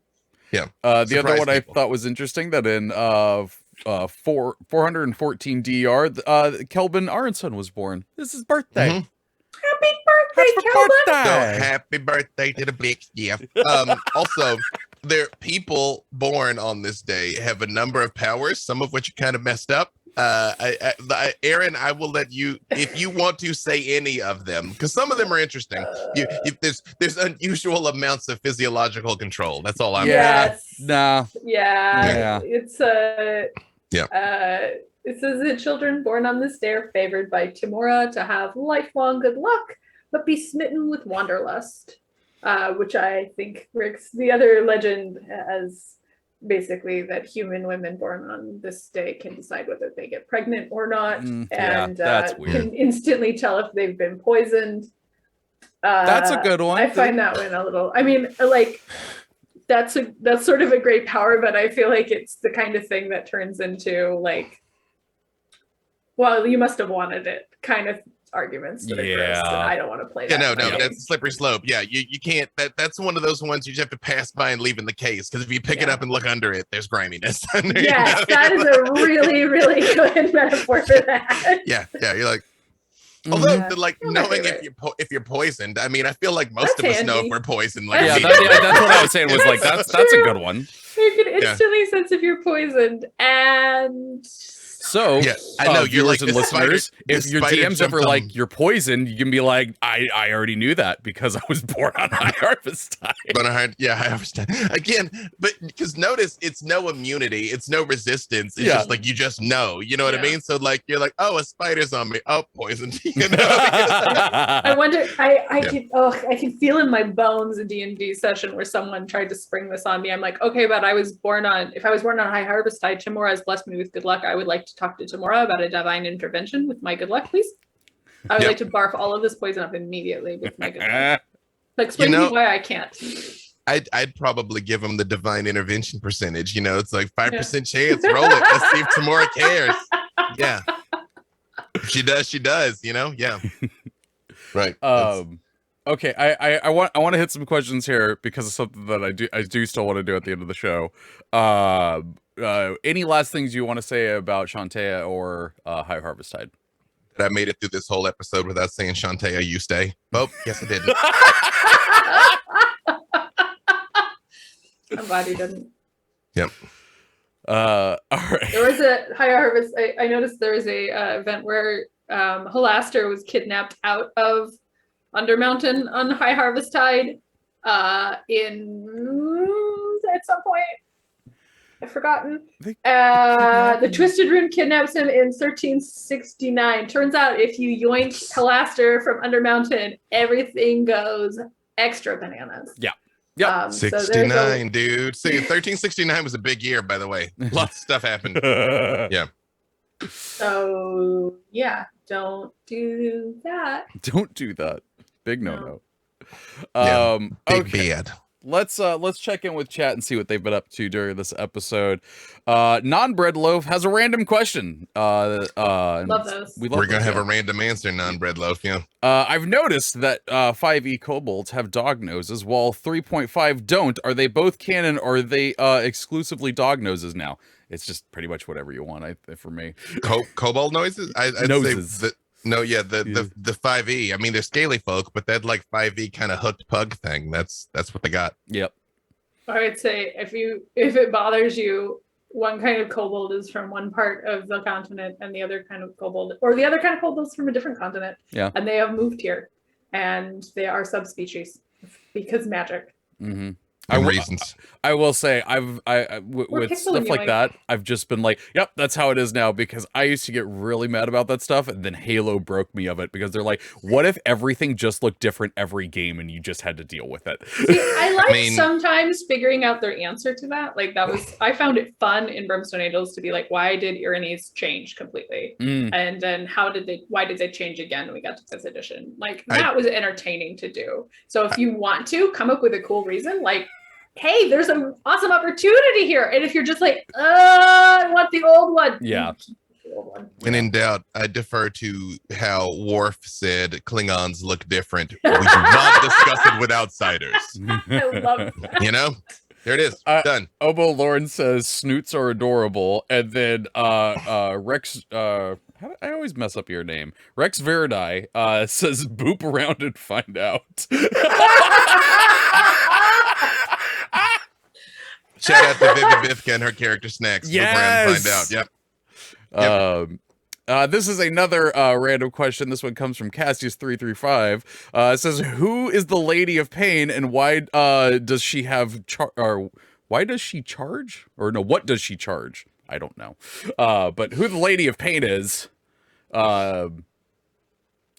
The other Surprise one I people. thought was interesting that in 414 DR, Kelvin Aronson was born. This is his birthday. Mhm. Happy birthday, Happy Kelvin! So birthday! happy birthday to the big yeah. Also, there people born on this day have a number of powers, some of which are kind of messed up. Erin, I will let you if you want to say any of them, because some of them are interesting. There's unusual amounts of physiological control. That's all I'm. Yeah. Yes. Nah. Yeah. Yeah. It's Yeah. It says that children born on this day are favored by Timora to have lifelong good luck, but be smitten with wanderlust, which I think works. The other legend has basically that human women born on this day can decide whether they get pregnant or not, Yeah, and that's weird. can instantly tell if they've been poisoned. That's a good one. I find that one a little. I mean, like that's sort of a great power, but I feel like it's the kind of thing that turns into like, well, you must have wanted it kind of arguments that exist, and Yeah. I don't want to play Yeah, that. no, game. that's a slippery slope. Yeah, you can't. That's one of those ones you just have to pass by and leave in the case, because if you pick it Yeah. up and look under it, there's griminess. Under, Yes, that is a really, really good metaphor for that. Yeah, you're like. Mhm. Although, Yeah. like You're my knowing favorite. if you're poisoned, I mean, I feel like most That's of us know if handy. we're poisoned. Like, Yeah, we- that's what I was saying. Was like that's a True. good one. You can Yeah. instantly sense if you're poisoned, and So, Yeah, I know, you're viewers like, and the spider- listeners, the if your spider DM's ever jumped like on- you're poisoned, you can be like, I already knew that because I was born on Highharvestide. I understand. Again, but because notice it's no immunity, it's no resistance. It's Yeah. just like you just know. You know what I Yeah. mean? So like you're like, oh, a spider's on me. Oh, poisoned. You know? I wonder. I Yeah. can feel in my bones a D&D session where someone tried to spring this on me. I'm like, okay, but if I was born on Highharvestide, Timora has blessed me with good luck. I would like to talk to Timora about a divine intervention with my good luck, please. I would Yep. like to barf all of this poison up immediately with my good luck. Explain You to know- me why I can't. I'd probably give him the divine intervention percentage. You know, it's like 5% chance. Roll it. Let's see if Tamora cares. Yeah. If she does, she does, you know? Yeah. Right. Okay, I want to hit some questions here because of something that I do still want to do at the end of the show. Any last things you want to say about Chauntea or Highharvestide? I made it through this whole episode without saying Chauntea, you stay. Oh, yes, I didn't. I'm glad he didn't. All right. There was a High Harvest. I noticed there was a event where Halaster was kidnapped out of Undermountain on High Harvestide at some point. I've forgotten. The Twisted Rune kidnaps him in 1369. Turns out if you yoink Halaster from Undermountain, everything goes extra bananas. Yeah. Yep. So there's 69, dude. See, 1369 was a big year, by the way. Lots of stuff happened. Yeah. So yeah, don't do that. Don't do that. Big no. Yeah, big Okay. bad. Let's check in with chat and see what they've been up to during this episode. Non-bread loaf has a random question. Love those. We're gonna have a random answer, non-bread loaf. Yeah. I've noticed that 5e kobolds have dog noses, while 3.5 don't. Are they both canon, or are they exclusively dog noses now? It's just pretty much whatever you want. For me, Kobold noises. I'd Noses. say the 5e. I mean, they're scaly folk, but that like 5e kind of hooked pug thing. That's what they got. Yep. I would say if it bothers you, one kind of kobold is from one part of the continent, and the other kind of kobold is from a different continent. Yeah. And they have moved here, and they are subspecies because magic. Mm-hmm. Reasons. I will say with stuff like that, I've just been like, yep, that's how it is now, because I used to get really mad about that stuff, and then Halo broke me of it, because they're like, what if everything just looked different every game and you just had to deal with it? See, I like sometimes figuring out their answer to that. Like I found it fun in Brimstone Angels to be like, why did Irenes change completely? And then why did they change again when we got to 5th edition? Like that was entertaining to do. So if you want to come up with a cool reason, like, hey, there's an awesome opportunity here. And if you're just like, I want the old one. Yeah. When in doubt, I defer to how Worf said Klingons look different. We do not discuss it with outsiders. I love that. You know? There it is. Done. Obo Lauren says snoots are adorable. And then Rex I always mess up your name. Rex Verdi says boop around and find out. Shout out to Vivi Bifka and her character Snacks. Yes. Look around and find out. Yep. This is another random question. This one comes from Cassius335. It says, who is the Lady of Pain, and why does she have why does she charge? Or no, what does she charge? I don't know. But who the Lady of Pain is,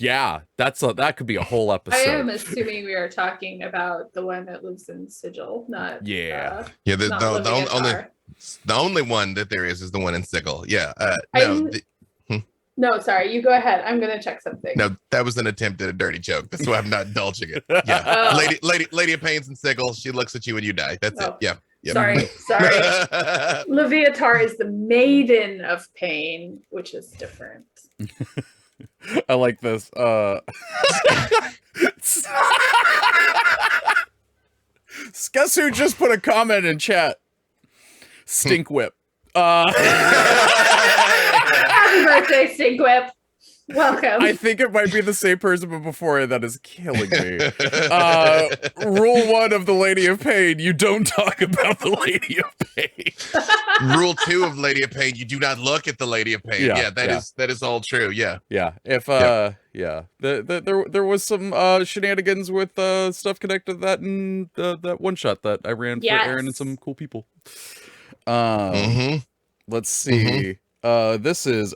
yeah, that could be a whole episode. I am assuming we are talking about the one that lives in Sigil, not yeah. The only one that there is the one in Sigil. Yeah. No, sorry, you go ahead. I'm gonna check something. No, that was an attempt at a dirty joke. That's why I'm not indulging it. Yeah. Lady of Pain's in Sigil. She looks at you and you die. That's it. Yeah. Yep. Sorry. Leviatar is the Maiden of Pain, which is different. I like this. Guess who just put a comment in chat? Stink Whip. Happy birthday, Stink Whip. Welcome. I think it might be the same person, but before that is killing me. Rule 1 of the Lady of Pain: you don't talk about the Lady of Pain. Rule 2 of Lady of Pain: you do not look at the Lady of Pain. Yeah, that is all true. Yeah. Yeah. If there was some shenanigans with stuff connected to that and that one shot that I ran for Erin and some cool people. Let's see. This is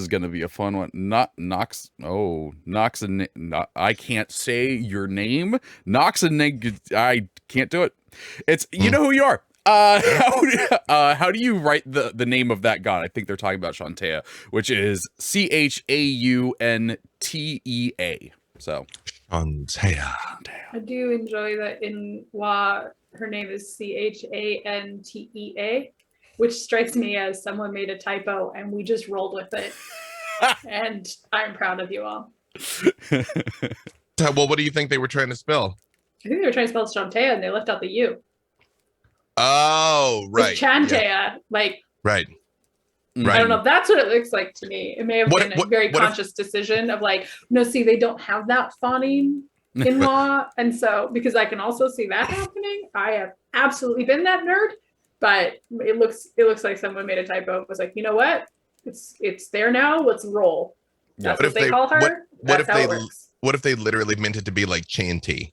gonna be a fun one. Nox. I can't say your name. Nox and I can't do it. It's you know who you are. How do you write the name of that god? I think they're talking about Chauntea, which is Chauntea. So Chauntea. I do enjoy that in WoW her name is Chantea, which strikes me as someone made a typo and we just rolled with it. And I'm proud of you all. Well, what do you think they were trying to spell? I think they were trying to spell Chauntea and they left out the U. Oh, right. It's Chauntea, right. I don't know. That's what it looks like to me. It may have been a very conscious decision of like, no, see, they don't have that phoneme in law. And so, because I can also see that happening, I have absolutely been that nerd. But it looks like someone made a typo. It was like, you know what? It's there now. Let's roll. That's what they call her. That's how it works. What if they literally meant it to be like Chanty?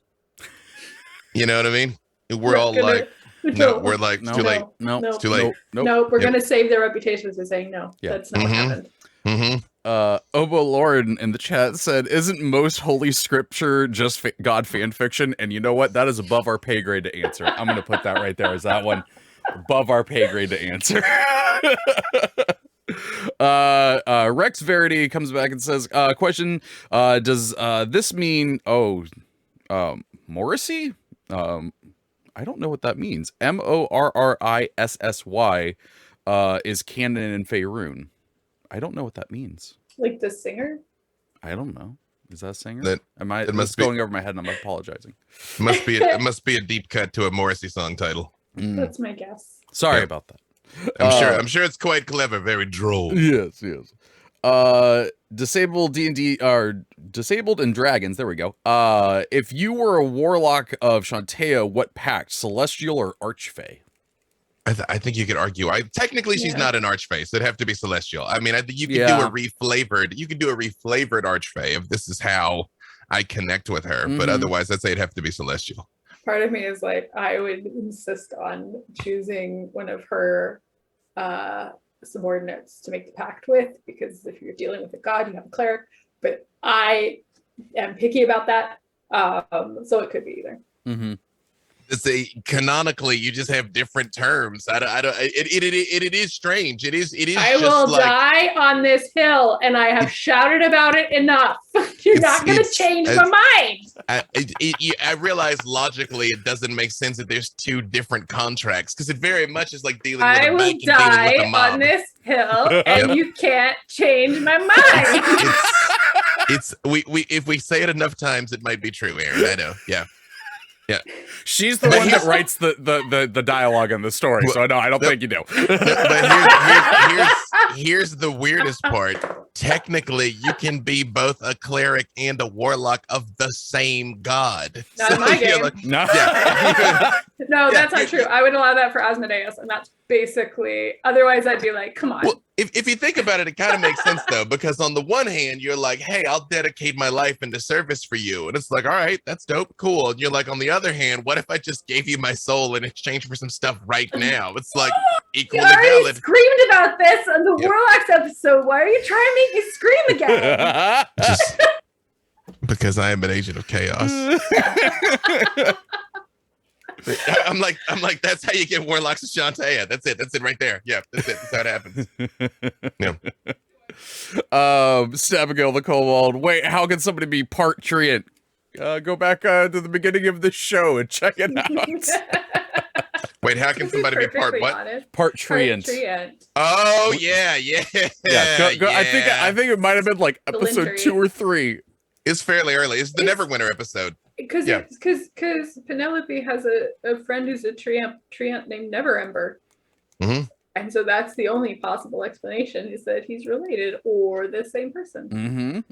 You know what I mean? We're all like, no, we're like, it's too late. No, it's too late. No, we're gonna save their reputations by saying no. That's not what happened. Obo Lauren in the chat said, "Isn't most holy scripture just God fan fiction?" And you know what? That is above our pay grade to answer. I'm gonna put that right there. Is that one above our pay grade to answer? Rex Verity comes back and says, question, does this mean Morrissey? I don't know what that means. Morrissy is canon in Faerun. I don't know what that means. Like the singer? I don't know. Is that a singer? That It must going over my head and I'm apologizing. It must be a deep cut to a Morrissey song title. That's my guess. Sorry about that. I'm sure it's quite clever, very droll. Yes. Disabled D&D or Disabled and Dragons. There we go. If you were a warlock of Chauntea, what pact? Celestial or Archfey? I think you could argue. Technically she's not an Archfey, so it'd have to be Celestial. I mean, I think you could do a reflavored. You could do a reflavored Archfey if this is how I connect with her. But otherwise, I'd say it'd have to be Celestial. Part of me is like, I would insist on choosing one of her subordinates to make the pact with, because if you're dealing with a god, you have a cleric. But I am picky about that, so it could be either. Canonically, you just have different terms. It is strange. It is. I will die on this hill, and I have shouted about it enough. You're not going to change my mind. I realize logically it doesn't make sense that there's two different contracts, because it very much is like dealing with a bank and dealing with a mob. I will die on this hill, and you can't change my mind. If we say it enough times, it might be true, Erin. I know. Yeah. Yeah, she's the one that writes the dialogue in the story. So no, I don't think you do. But here's the weirdest part. Technically, you can be both a cleric and a warlock of the same god. Not in my game. Like, no, no, that's not true. I would allow that for Asmodeus, and that's basically. Otherwise, I'd be like, come on. Well, if you think about it, it kind of makes sense though, because on the one hand, you're like, hey, I'll dedicate my life into service for you. And it's like, all right, that's dope, cool. And you're like, on the other hand, what if I just gave you my soul in exchange for some stuff right now? It's like equally valid. Screamed about this on the Warlocks episode. Why are you trying to make me scream again? Just because I am an agent of chaos. I'm like, that's how you get warlocks of Chauntea. That's it right there. Yeah, that's it. That's how it happens. Yeah. Stabagill the Kobold. Wait, how can somebody be part treant? Go back to the beginning of the show and check it out. Wait, how can somebody be part what? Part treant. Oh yeah. Go, I think it might have been like episode 2 or 3. It's fairly early. It's the Neverwinter episode. Because Penelope has a friend who's a treant named Never Ember. And so that's the only possible explanation, is that he's related or the same person.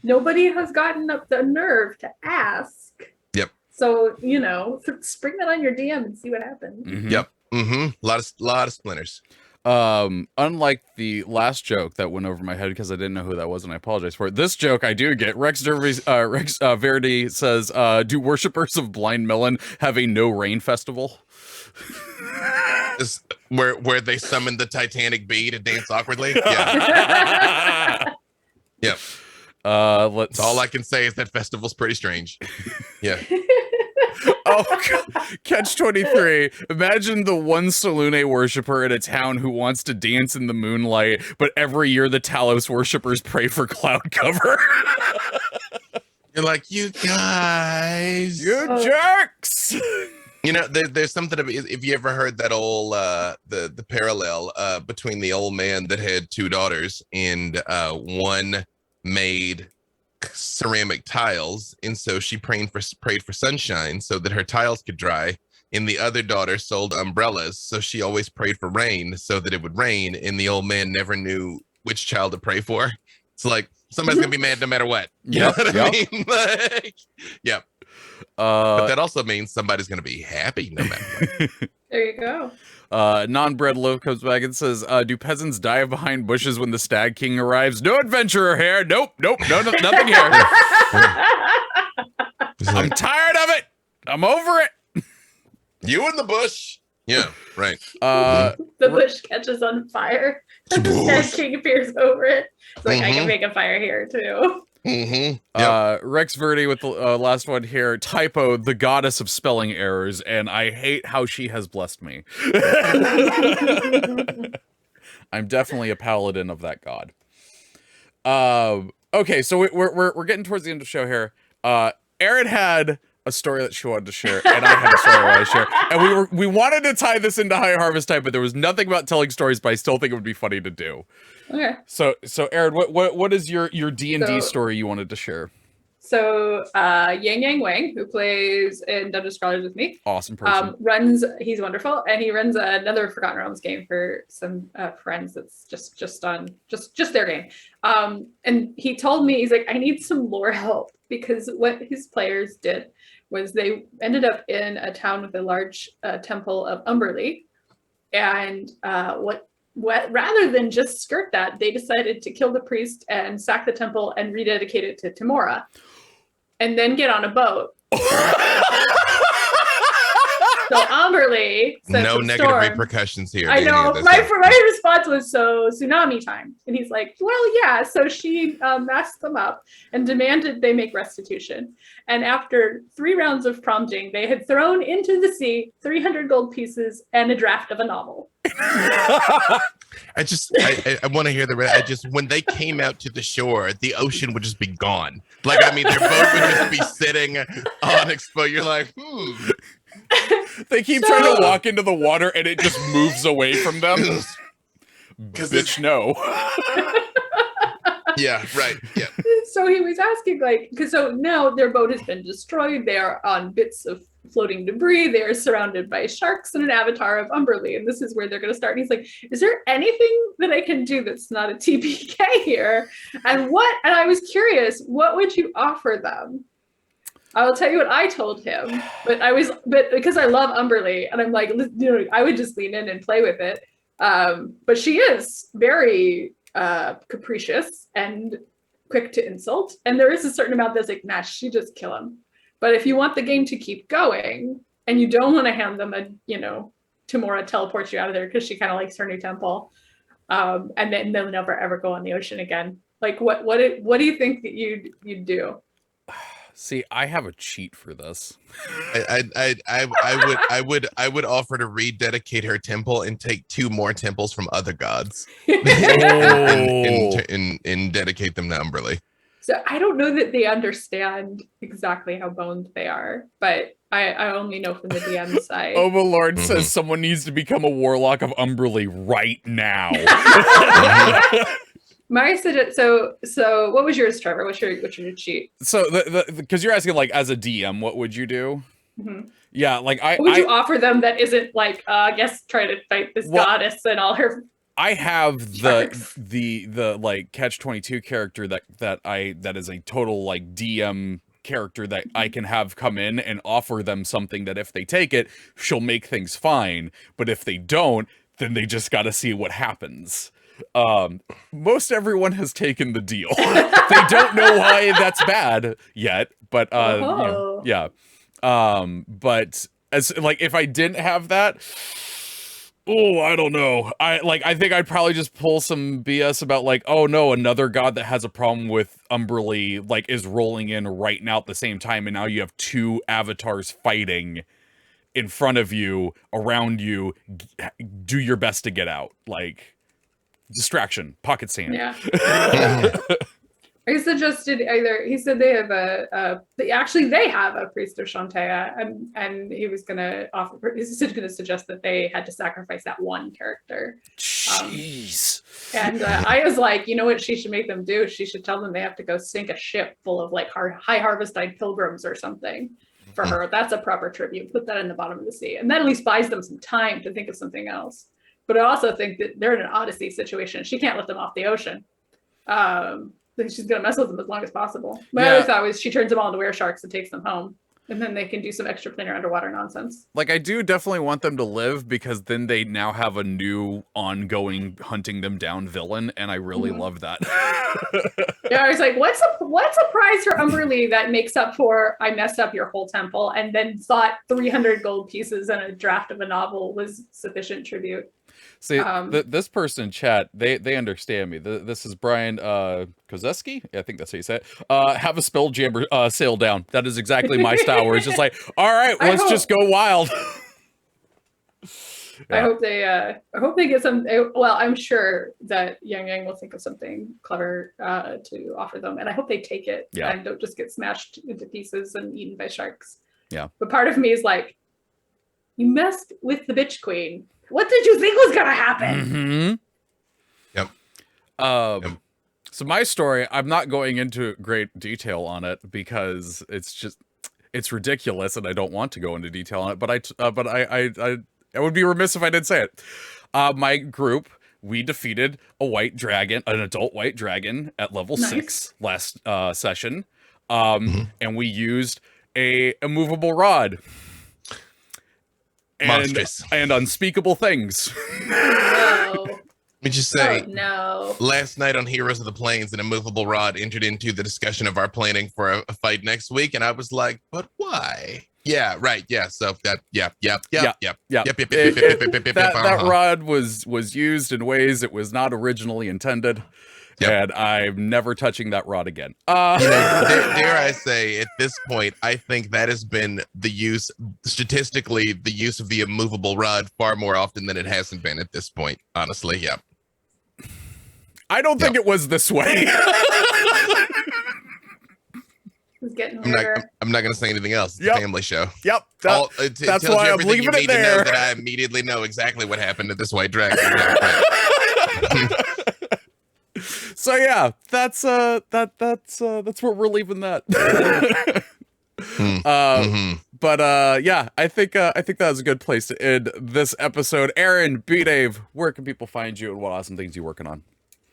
Nobody has gotten up the nerve to ask. Yep. So, spring that on your DM and see what happens. Yep. A lot of splinters. Unlike the last joke that went over my head because I didn't know who that was, and I apologize for it. This joke I do get. Rex Verity says, do worshippers of Blind Melon have a no rain festival? Where they summon the Titanic bee to dance awkwardly? Yeah. Yep. All I can say is that festival's pretty strange. Yeah. Oh, catch 23. Imagine the one Salune worshiper in a town who wants to dance in the moonlight, but every year the Talos worshippers pray for cloud cover. You're like, you guys, you jerks. There's something about, if you ever heard that old the parallel between the old man that had 2 daughters, and one made ceramic tiles, and so she prayed for sunshine so that her tiles could dry, and the other daughter sold umbrellas, so she always prayed for rain so that it would rain, and the old man never knew which child to pray for. It's like somebody's gonna be mad no matter what. You know what I mean? Like, yep. But that also means somebody's gonna be happy no matter what. There you go. Non-bred loaf comes back and says, do peasants dive behind bushes when the Stag King arrives? No adventurer here. Nope, no, nothing here. I'm tired of it. I'm over it. You in the bush. Yeah, right. The bush catches on fire. And the Dead King appears over it. It's like, I Mhm. can make a fire here too. Mm-hmm. Yep. Rex Verdi with the last one here. Typo, the goddess of spelling errors, and I hate how she has blessed me. I'm definitely a paladin of that god. Okay, so we're getting towards the end of the show here. Erin had a story that she wanted to share, and I had a story I wanted to share, and we wanted to tie this into High Harvestide, but there was nothing about telling stories. But I still think it would be funny to do. Okay. So Erin, what is your D&D story you wanted to share? So Yang Yang Wang, who plays in Dungeons Scrawlers with me, Awesome person. he's wonderful, and he runs another Forgotten Realms game for some friends that's just their game. And he told me, he's like, I need some lore help, because what his players did was they ended up in a town with a large temple of Umberlee, and rather than just skirt that, they decided to kill the priest and sack the temple and rededicate it to Tamora, and then get on a boat. So Umberlee, no negative repercussions here. I know. My response was, so tsunami time, and he's like, well, yeah. So she masked them up and demanded they make restitution. And after 3 rounds of prompting, they had thrown into the sea 300 gold pieces and a draft of a novel. I want to hear when they came out to the shore, the ocean would just be gone. Like, I mean, their boat would just be sitting on exposed. You're like, They keep trying to walk into the water and it just moves away from them. Bitch, no. Yeah, right. Yeah. So he was asking, like, because so now their boat has been destroyed. They are on bits of floating debris. They are surrounded by sharks and an avatar of Umberlee. And this is where they're going to start. And he's like, is there anything that I can do that's not a TPK here? And I was curious, what would you offer them? I will tell you what I told him, but because I love Umberlee, and I'm like, I would just lean in and play with it. But she is very capricious and quick to insult, and there is a certain amount that's like, nah, she just kill him. But if you want the game to keep going, and you don't want to hand them Tamora teleports you out of there because she kind of likes her new temple, and then they'll never ever go on the ocean again. Like, what do you think that you'd do? See, I have a cheat for this. I would offer to rededicate her temple and take 2 more temples from other gods and dedicate them to Umberlee. So I don't know that they understand exactly how boned they are, but I only know from the DM side. Overlord says someone needs to become a warlock of Umberlee right now. My so what was yours, Trevor? What's your cheat? So because you're asking, like, as a DM, what would you do? Mm-hmm. Yeah, like what would you offer them that isn't like I guess try to fight this goddess and all her. I have the like catch-22 character that is a total like DM character that I can have come in and offer them something that if they take it, she'll make things fine, but if they don't, then they just got to see what happens. Most everyone has taken the deal. They don't know why that's bad yet, but yeah. But as like if I didn't have that, I don't know. I think I'd probably just pull some BS about like, oh no, another god that has a problem with Umberlee like is rolling in right now at the same time, and now you have 2 avatars fighting in front of you, around you. Do your best to get out. Like, distraction, pocket sand. Yeah. I suggested he said they have they have a priest of Chauntea, and he was gonna suggest that they had to sacrifice that one character. Jeez. And I was like, you know what she should make them do? She should tell them they have to go sink a ship full of like Highharvestide pilgrims or something for her. That's a proper tribute. Put that in the bottom of the sea, and that at least buys them some time to think of something else. But I also think that they're in an Odyssey situation. She can't let them off the ocean. Then she's going to mess with them as long as possible. My other thought was she turns them all into were-sharks and takes them home. And then they can do some extra planar underwater nonsense. Like, I do definitely want them to live, because then they now have a new ongoing hunting them down villain, and I really love that. Yeah, I was like, what's a prize for Umberlee that makes up for I messed up your whole temple and then thought 300 gold pieces and a draft of a novel was sufficient tribute? See, this person in chat, they understand me. This is Brian Kozeski. I think that's how you say it. Have a spell jammer sail down. That is exactly my style. Where it's just like, all right, let's just go wild. I hope they get some. Well, I'm sure that Yang will think of something clever to offer them, and I hope they take it and don't just get smashed into pieces and eaten by sharks. Yeah. But part of me is like, you messed with the bitch queen. What did you think was gonna happen? Yep. So my story, I'm not going into great detail on it because it's ridiculous, and I don't want to go into detail on it. But I would be remiss if I didn't say it. My group, we defeated a white dragon, an adult white dragon at level 6 last session. And we used a immovable rod. Monstrous. And unspeakable things. No. Let me just say, no. Last night on Heroes of the Plains, an immovable rod entered into the discussion of our planning for a fight next week, and I was like, but why? Yeah, right. Yeah. So that. That rod was used in ways it was not originally intended, and I'm never touching that rod again. Dare I say, at this point, I think that has been statistically, the use of the immovable rod far more often than it hasn't been at this point. Honestly, yeah. I don't think it was this way. Getting I'm not going to say anything else. It's a family show. Yep. That's why I'm leaving it there. Know that I immediately know exactly what happened to this white dragon. So yeah, that's where we're leaving that. But yeah, I think that was a good place to end this episode. Erin, B-Dave, where can people find you and what awesome things you're working on?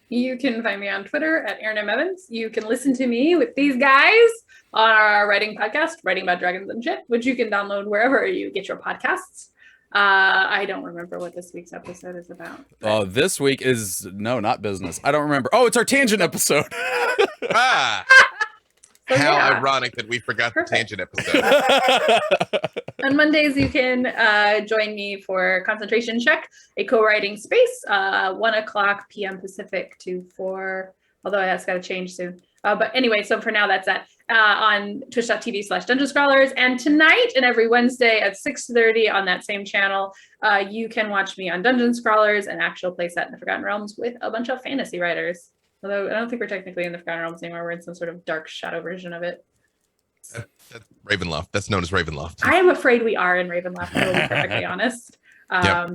You can find me on Twitter at Erin M. You can listen to me with these guys on our writing podcast, Writing About Dragons and Shit, which you can download wherever you get your podcasts. I don't remember what this week's episode is about. Oh, this week is not business. I don't remember. Oh, it's our tangent episode. How ironic that we forgot the tangent episode. On Mondays, you can join me for Concentration Check, a co-writing space, 1:00 p.m. Pacific to 4, although that's got to change soon. But anyway, so for now, that's that on twitch.tv/Dungeon Scrawlers. And tonight and every Wednesday at 6:30 on that same channel, you can watch me on Dungeon Scrawlers, an actual playset in the Forgotten Realms with a bunch of fantasy writers. Although I don't think we're technically in the Forgotten Realms anymore. We're in some sort of dark shadow version of it. That's Ravenloft. That's known as Ravenloft. I am afraid we are in Ravenloft, to be perfectly honest.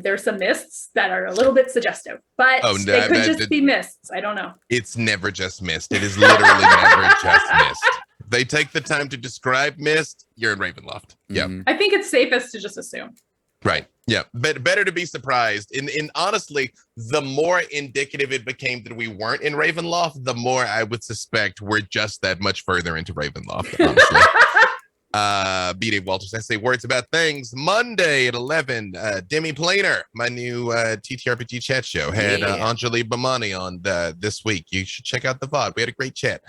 There's some mists that are a little bit suggestive, but they could just be mists. I don't know. It's never just mist. It is literally never just mist. They take the time to describe mist. You're in Ravenloft. Yeah. I think it's safest to just assume. Right. Yeah. But better to be surprised. And honestly, the more indicative it became that we weren't in Ravenloft, the more I would suspect we're just that much further into Ravenloft, honestly. B.Dave Walters, I say words about things. Monday at 11, Demi Planer, my new TTRPG chat show, had Anjali Bhamani on this week. You should check out the VOD. We had a great chat.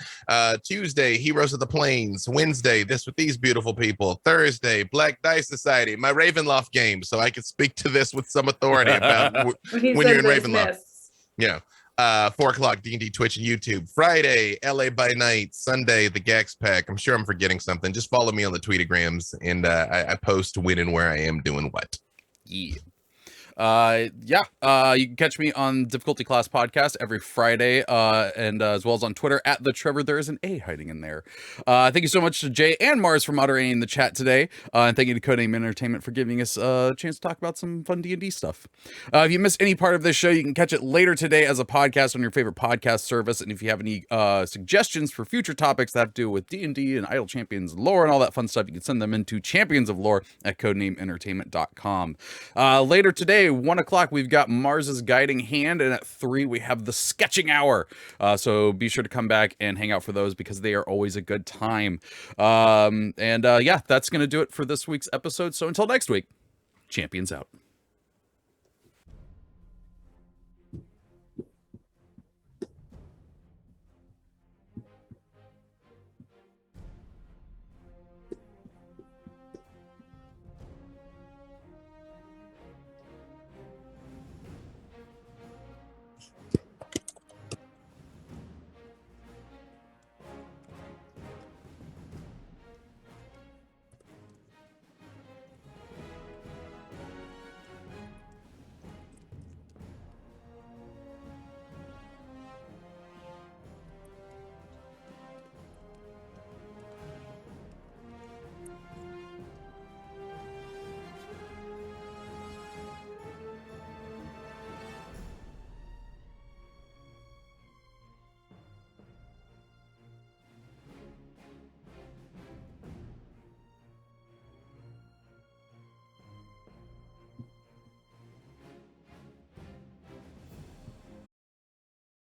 Tuesday, Heroes of the Plains. Wednesday, This With These Beautiful People. Thursday, Black Dice Society, my Ravenloft game, so I can speak to this with some authority about when you're in Ravenloft. Yeah. 4:00 D&D Twitch and YouTube. Friday, LA by Night. Sunday, the Gax Pack. I'm sure I'm forgetting something. Just follow me on the tweetagrams, and I post when and where I am doing what. Yeah. You can catch me on Difficulty Class Podcast every Friday, and as well as on Twitter at the Treavor. There is an A hiding in there. Thank you so much to Jay and Mars for moderating the chat today, and thank you to Codename Entertainment for giving us a chance to talk about some fun D&D stuff. If you missed any part of this show, you can catch it later today as a podcast on your favorite podcast service, and if you have any suggestions for future topics that have to do with D&D and Idle Champions lore and all that fun stuff, you can send them into championsoflore at codenameentertainment.com. Later today, 1:00, we've got Mars's Guiding Hand, and at 3 we have the Sketching Hour. So be sure to come back and hang out for those because they are always a good time. Yeah, that's going to do it for this week's episode. So until next week, Champions out.